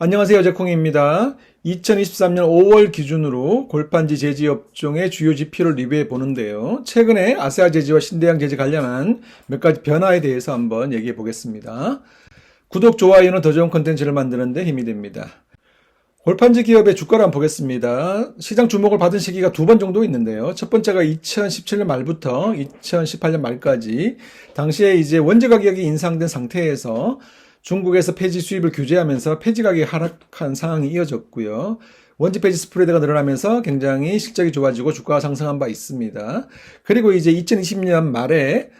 안녕하세요. 제콩입니다. 2023년 5월 기준으로 골판지 제지 업종의 주요 지표를 리뷰해 보는데요. 최근에 아세아 제지와 신대양 제지 관련한 몇 가지 변화에 대해서 한번 얘기해 보겠습니다. 구독, 좋아요는 더 좋은 컨텐츠를 만드는 데 힘이 됩니다. 골판지 기업의 주가를 한번 보겠습니다. 시장 주목을 받은 시기가 두 번 정도 있는데요. 첫 번째가 2017년 말부터 2018년 말까지 당시에 이제 원재 가격이 인상된 상태에서 중국에서 폐지 수입을 규제하면서 폐지 가격이 하락한 상황이 이어졌고요. 원재 폐지 스프레드가 늘어나면서 굉장히 실적이 좋아지고 주가가 상승한 바 있습니다. 그리고 이제 2020년 말에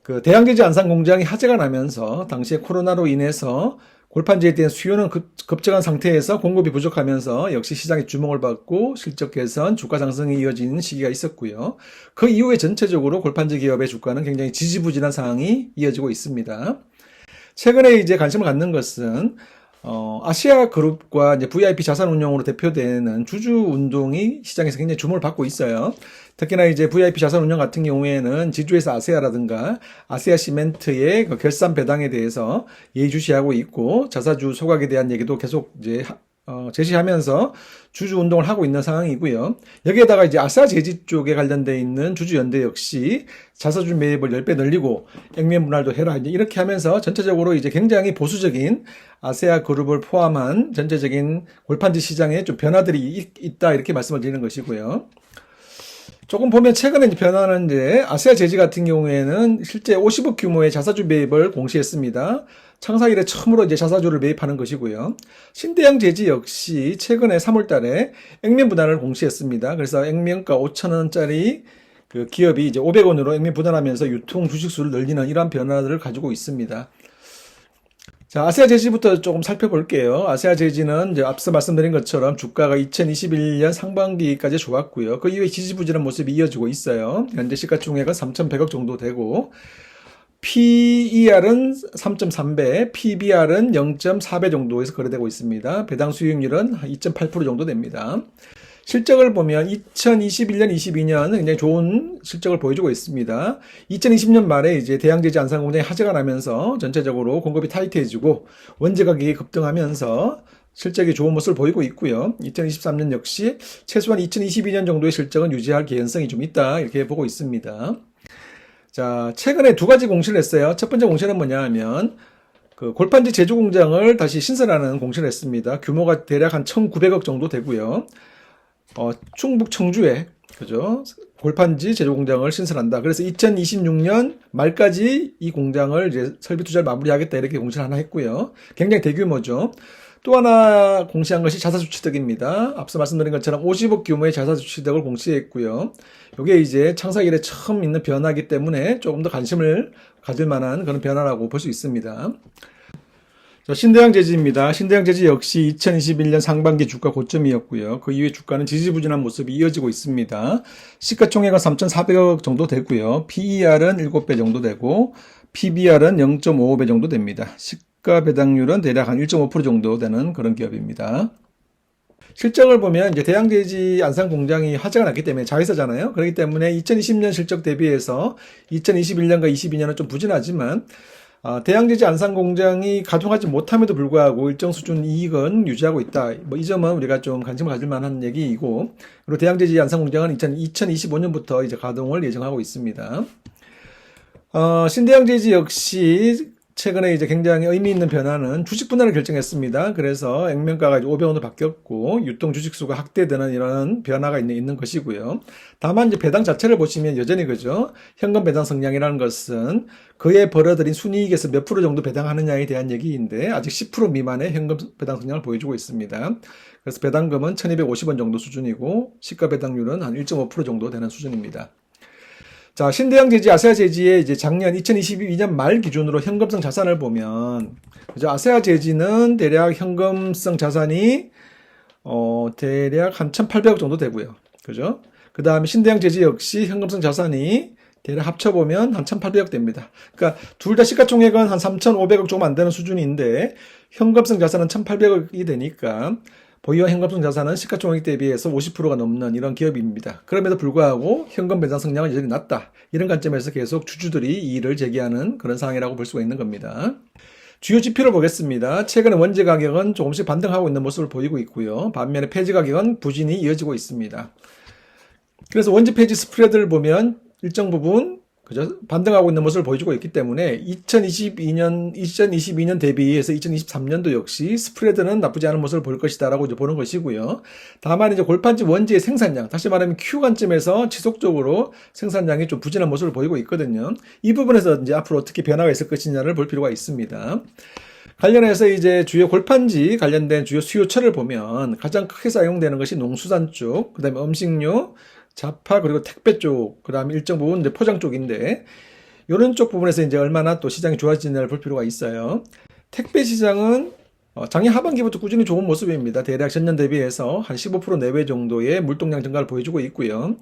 그 대양제지 안산 공장이 화재가 나면서 당시에 코로나로 인해서 골판지에 대한 수요는 급증한 상태에서 공급이 부족하면서 역시 시장의 주목을 받고 실적 개선, 주가 상승이 이어지는 시기가 있었고요. 그 이후에 전체적으로 골판지 기업의 주가는 굉장히 지지부진한 상황이 이어지고 있습니다. 최근에 이제 관심을 갖는 것은 아시아 그룹과 이제 VIP 자산 운용으로 대표되는 주주 운동이 시장에서 굉장히 주목을 받고 있어요. 특히나 이제 VIP 자산 운용 같은 경우에는 지주회사 아세아라든가 아세아 시멘트의 그 결산 배당에 대해서 예의주시하고 있고 자사주 소각에 대한 얘기도 계속 이제 제시하면서 주주 운동을 하고 있는 상황이고요. 여기에다가 이제 아세아 제지 쪽에 관련돼 있는 주주연대 역시 자사주 매입을 10배 늘리고 액면 분할도 해라. 이제 이렇게 하면서 전체적으로 이제 굉장히 보수적인 아세아 그룹을 포함한 전체적인 골판지 시장에 좀 변화들이 있다. 이렇게 말씀을 드리는 것이고요. 조금 보면 최근에 변화는 이제 아세아 제지 같은 경우에는 실제 50억 규모의 자사주 매입을 공시했습니다. 창사 이래 처음으로 이제 자사주를 매입하는 것이고요. 신대양 제지 역시 최근에 3월 달에 액면 분할을 공시했습니다. 그래서 액면가 5,000원짜리 그 기업이 이제 500원으로 액면 분할하면서 유통 주식수를 늘리는 이러한 변화를 가지고 있습니다. 자, 아세아 제지부터 조금 살펴볼게요. 아세아 제지는 이제 앞서 말씀드린 것처럼 주가가 2021년 상반기까지 좋았고요. 그 이후에 지지부진한 모습이 이어지고 있어요. 현재 시가총액은 3,100억 정도 되고, PER은 3.3배, PBR은 0.4배 정도에서 거래되고 있습니다. 배당 수익률은 2.8% 정도 됩니다. 실적을 보면 2021년, 22년 굉장히 좋은 실적을 보여주고 있습니다. 2020년 말에 이제 대양제지 안산 공장이 화재가 나면서 전체적으로 공급이 타이트해지고 원재 가격이 급등하면서 실적이 좋은 모습을 보이고 있고요. 2023년 역시 최소한 2022년 정도의 실적은 유지할 개연성이 좀 있다 이렇게 보고 있습니다. 자, 최근에 두 가지 공시를 했어요. 첫 번째 공시는 뭐냐 하면 그 골판지 제조 공장을 다시 신설하는 공시를 했습니다. 규모가 대략 한 1,900억 정도 되고요. 충북 청주에 그죠? 골판지 제조 공장을 신설한다. 그래서 2026년 말까지 이 공장을 이제 설비 투자를 마무리하겠다 이렇게 공시를 하나 했고요. 굉장히 대규모죠. 또 하나 공시한 것이 자사주 취득입니다. 앞서 말씀드린 것처럼 50억 규모의 자사주 취득을 공시했고요. 이게 이제 창사 이래 처음 있는 변화이기 때문에 조금 더 관심을 가질 만한 그런 변화라고 볼 수 있습니다. 신대양 제지입니다. 신대양 제지 역시 2021년 상반기 주가 고점이었고요. 그 이후에 주가는 지지부진한 모습이 이어지고 있습니다. 시가총액은 3,400억 정도 되고요. PER은 7배 정도 되고 PBR은 0.55배 정도 됩니다. 시가 배당률은 대략 한 1.5% 정도 되는 그런 기업입니다. 실적을 보면 이제 대양제지 안산 공장이 화재가 났기 때문에 자회사잖아요. 그렇기 때문에 2020년 실적 대비해서 2021년과 22년은 좀 부진하지만 대양제지 안산 공장이 가동하지 못함에도 불구하고 일정 수준 이익은 유지하고 있다. 이 점은 우리가 좀 관심을 가질 만한 얘기이고, 그리고 대양제지 안산 공장은 2025년부터 이제 가동을 예정하고 있습니다. 신대양제지 역시 최근에 이제 굉장히 의미 있는 변화는 주식 분할을 결정했습니다. 그래서 액면가가 500원으로 바뀌었고 유통 주식수가 확대되는 이런 변화가 있는 것이고요. 다만 이제 배당 자체를 보시면 여전히 그죠. 현금 배당 성향이라는 것은 그에 벌어들인 순이익에서 몇 프로 정도 배당하느냐에 대한 얘기인데 아직 10% 미만의 현금 배당 성향을 보여주고 있습니다. 그래서 배당금은 1,250원 정도 수준이고 시가 배당률은 한 1.5% 정도 되는 수준입니다. 자, 신대양 제지, 아세아 제지의 이제 작년 2022년 말 기준으로 현금성 자산을 보면, 그죠? 아세아 제지는 대략 현금성 자산이, 대략 한 1,800억 정도 되고요. 그죠? 그 다음에 신대양 제지 역시 현금성 자산이 대략 합쳐보면 한 1,800억 됩니다. 그러니까 둘 다 시가총액은 한 3,500억 조금 안 되는 수준인데, 현금성 자산은 1,800억이 되니까, 보유한 현금성 자산은 시가총액 대비해서 50%가 넘는 이런 기업입니다. 그럼에도 불구하고 현금 배당 성량은 여전히 낮다. 이런 관점에서 계속 주주들이 이의를 제기하는 그런 상황이라고 볼 수가 있는 겁니다. 주요 지표를 보겠습니다. 최근에 원재 가격은 조금씩 반등하고 있는 모습을 보이고 있고요. 반면에 폐지 가격은 부진이 이어지고 있습니다. 그래서 원재 폐지 스프레드를 보면 일정 부분 그죠? 반등하고 있는 모습을 보여주고 있기 때문에 2022년 대비해서 2023년도 역시 스프레드는 나쁘지 않은 모습을 볼 것이다라고 이제 보는 것이고요. 다만 이제 골판지 원재의 생산량, 다시 말하면 Q 관점에서 지속적으로 생산량이 좀 부진한 모습을 보이고 있거든요. 이 부분에서 이제 앞으로 어떻게 변화가 있을 것이냐를 볼 필요가 있습니다. 관련해서 이제 주요 골판지 관련된 주요 수요처를 보면 가장 크게 사용되는 것이 농수산 쪽, 그 다음에 음식료, 자파 그리고 택배 쪽, 그다음에 일정 부분 이제 포장 쪽인데 이런 쪽 부분에서 이제 얼마나 또 시장이 좋아지느냐를 볼 필요가 있어요. 택배 시장은 작년 하반기부터 꾸준히 좋은 모습입니다. 대략 전년 대비해서 한 15% 내외 정도의 물동량 증가를 보여주고 있고요.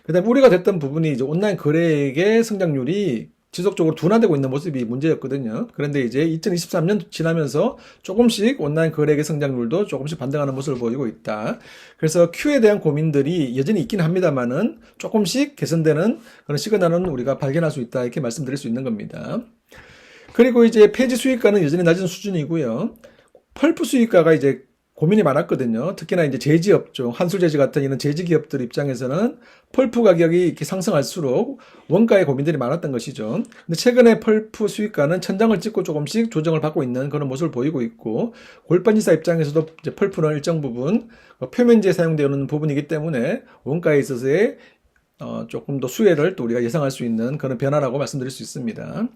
그다음에 우려가 됐던 부분이 이제 온라인 거래액의 성장률이 지속적으로 둔화되고 있는 모습이 문제였거든요. 그런데 이제 2023년 지나면서 조금씩 온라인 거래액의 성장률도 조금씩 반등하는 모습을 보이고 있다. 그래서 Q에 대한 고민들이 여전히 있긴 합니다만은 조금씩 개선되는 그런 시그널은 우리가 발견할 수 있다. 이렇게 말씀드릴 수 있는 겁니다. 그리고 이제 폐지 수익가는 여전히 낮은 수준이고요. 펄프 수익가가 이제 고민이 많았거든요. 특히나 이제 제지업종, 한술제지 같은 이런 제지기업들 입장에서는 펄프 가격이 이렇게 상승할수록 원가에 고민들이 많았던 것이죠. 근데 최근에 펄프 수익가는 천장을 찍고 조금씩 조정을 받고 있는 그런 모습을 보이고 있고, 골판지사 입장에서도 이제 펄프는 일정 부분 표면지에 사용되는 부분이기 때문에 원가에 있어서의 조금 더 수혜를 또 우리가 예상할 수 있는 그런 변화라고 말씀드릴 수 있습니다.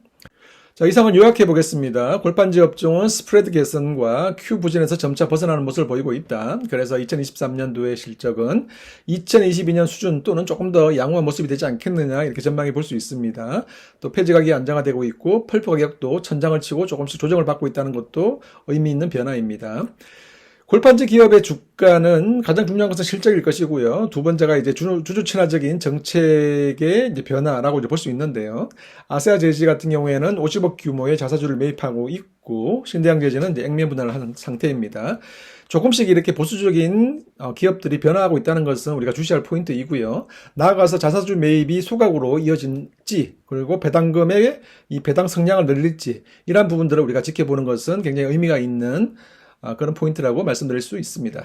자, 이상은 요약해 보겠습니다. 골판지 업종은 스프레드 개선과 Q 부진에서 점차 벗어나는 모습을 보이고 있다. 그래서 2023년도의 실적은 2022년 수준 또는 조금 더 양호한 모습이 되지 않겠느냐 이렇게 전망해 볼 수 있습니다. 또 폐지 가격이 안정화되고 있고 펄프 가격도 천장을 치고 조금씩 조정을 받고 있다는 것도 의미 있는 변화입니다. 골판지 기업의 주가는 가장 중요한 것은 실적일 것이고요. 두 번째가 이제 주주 친화적인 정책의 이제 변화라고 이제 볼 수 있는데요. 아세아 제지 같은 경우에는 50억 규모의 자사주를 매입하고 있고, 신대양 제지는 이제 액면 분할을 한 상태입니다. 조금씩 이렇게 보수적인 기업들이 변화하고 있다는 것은 우리가 주시할 포인트이고요. 나아가서 자사주 매입이 소각으로 이어질지, 그리고 배당금의 이 배당 성량을 늘릴지, 이러한 부분들을 우리가 지켜보는 것은 굉장히 의미가 있는 그런 포인트라고 말씀드릴 수 있습니다.